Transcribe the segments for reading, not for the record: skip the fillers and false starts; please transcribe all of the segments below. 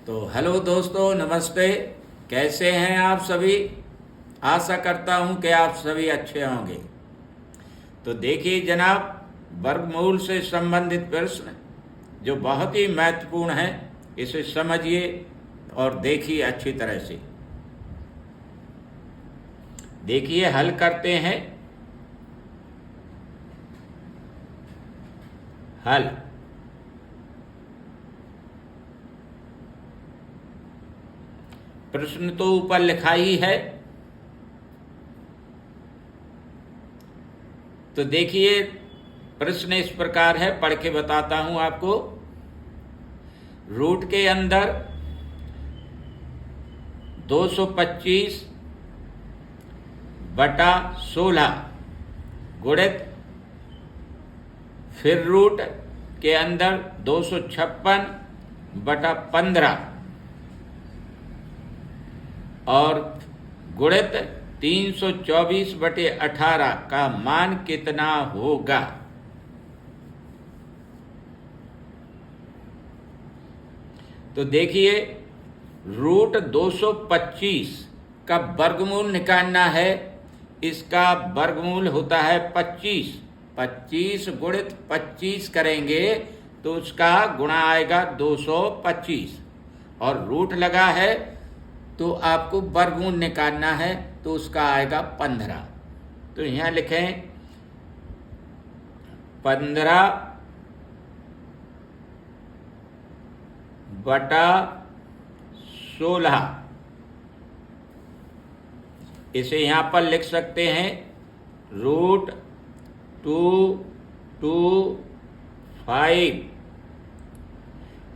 तो हेलो दोस्तों, नमस्ते। कैसे हैं आप सभी? आशा करता हूं कि आप सभी अच्छे होंगे। तो देखिए जनाब, वर्गमूल से संबंधित प्रश्न जो बहुत ही महत्वपूर्ण है, इसे समझिए और देखिए अच्छी तरह से। देखिए, हल करते हैं। हल प्रश्न तो ऊपर लिखा ही है। तो देखिए, प्रश्न इस प्रकार है, पढ़ के बताता हूं आपको। रूट के अंदर 225 बटा 16 गुणित, फिर रूट के अंदर 256 बटा 15 और गुणित 324 बटे 18 का मान कितना होगा? तो देखिए, रूट 225 का वर्गमूल निकालना है। इसका वर्गमूल होता है 25। 25 गुणित 25 करेंगे तो उसका गुणा आएगा 225, और रूट लगा है तो आपको वर्गमूल निकालना है, तो उसका आएगा 15। तो यहाँ लिखें 15 बटा 16। इसे यहाँ पर लिख सकते हैं रूट 225।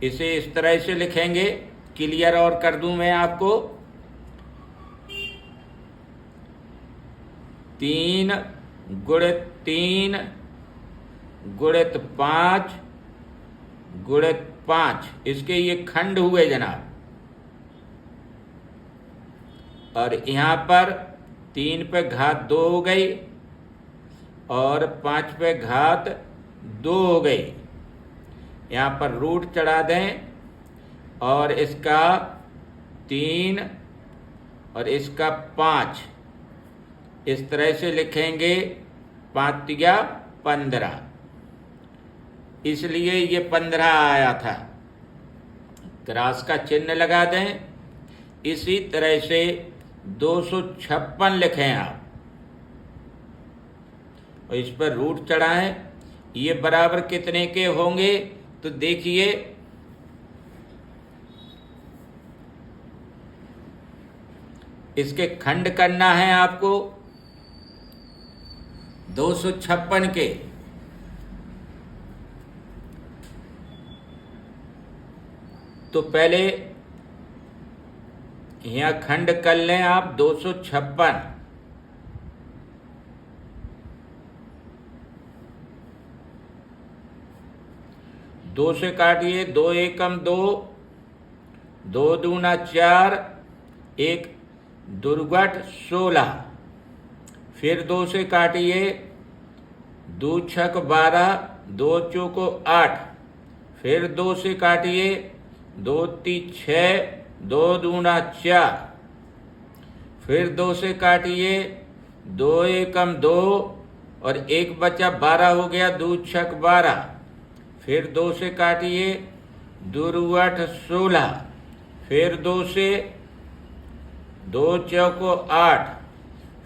इसे इस तरह से लिखेंगे, क्लियर और कर दूं मैं आपको। 3 गुणित 3 गुणित 5 गुणित 5, इसके ये खंड हुए जनाब। और यहाँ पर 3 पे घात 2 हो गई और 5 पे घात 2 हो गई। यहाँ पर रूट चढ़ा दें और इसका 3 और इसका 5 इस तरह से लिखेंगे। 5 तिया 15, इसलिए ये 15 आया था। क्रॉस का चिन्ह लगा दें। इसी तरह से 256 लिखें आप और इस पर रूट चढ़ाएं। ये बराबर कितने के होंगे? तो देखिए, इसके खंड करना है आपको 256 के। तो पहले यहाँ खंड कर लें आप 256। दो से काटिए, 2 एकम 2, 2 दूना 4, 1 दुर्गट 16। फिर 2 से काटिए, 2 छक 12, 2 चौको 8। फिर 2 से काटिए, 2 ती 6, 2 दूना 4। फिर 2 से काटिए, 2 एकम 2 और 1 बचा 12 हो गया, 2 छक 12। फिर 2 से काटिए, दुर्गट 16। फिर 2 से, 2 चौको 8।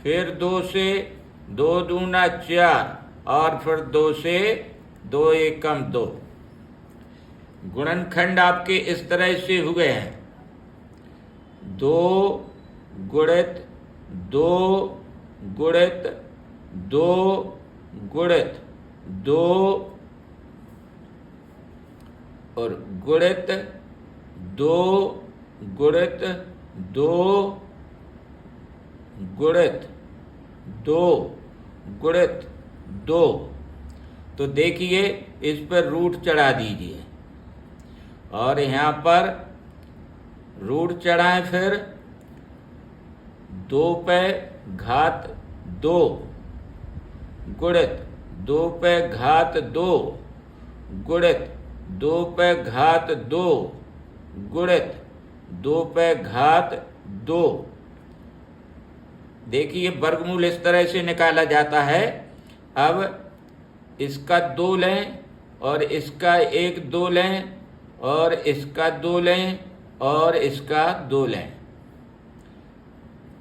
फिर 2 से, 2 दूना 4 और फिर 2 से, 2 एकम 2। गुणनखंड आपके इस तरह से हुए हैं। 2 गुणित 2 गुणित 2 गुणित 2 और गुणित 2 गुणित 2 गुणित 2 गुणित 2। तो देखिए, इस पर रूट चढ़ा दीजिए और यहाँ पर रूट चढ़ाएं। फिर 2 पे घात 2 गुणित 2 पे घात 2 गुणित 2 पे घात 2 गुणित 2 पे घात 2। देखिए वर्गमूल इस तरह से निकाला जाता है। अब इसका 2 लें और इसका 1 2 लें और इसका 2 लें और इसका 2 लें।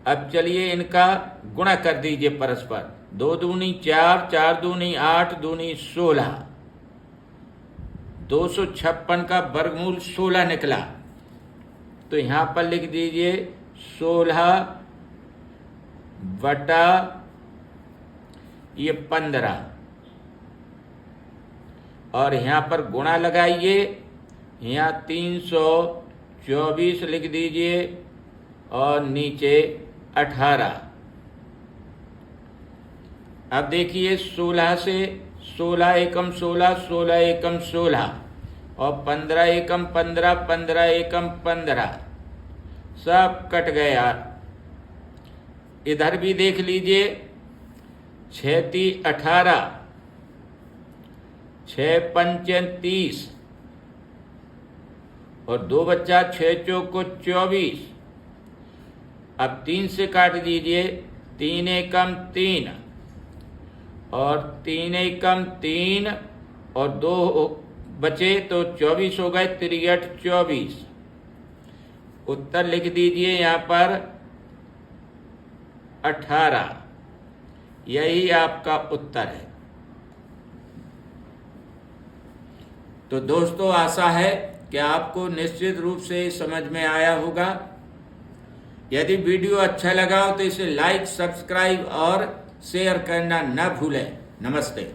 अब चलिए इनका गुणा कर दीजिए परस्पर। 2 दूनी 4, 4 दूनी 8, दूनी 16। 256 का वर्गमूल 16 निकला, तो यहां पर लिख दीजिए 16 बटा ये 15 और यहां पर गुणा लगाइए। यहाँ 324 लिख दीजिए और नीचे 18। अब देखिए 16 से 16 एकम 16, 16 एकम 16 और 15 एकम 15, 15 एकम 15 सब कट गया। इधर भी देख लीजिए 6 × 18, 6 × 5 = 30 और 2 बच्चा 6 चौको 24। अब 3 से काट दीजिए। 3 एकम 3 और 3 एकम 3 और 2 बचे तो 24 हो गए। 3 × 8 = 24। उत्तर लिख दीजिए यहाँ पर 18। यही आपका उत्तर है। तो दोस्तों आशा है कि आपको निश्चित रूप से समझ में आया होगा। यदि वीडियो अच्छा लगा हो तो इसे लाइक, सब्सक्राइब और शेयर करना न भूलें। नमस्ते।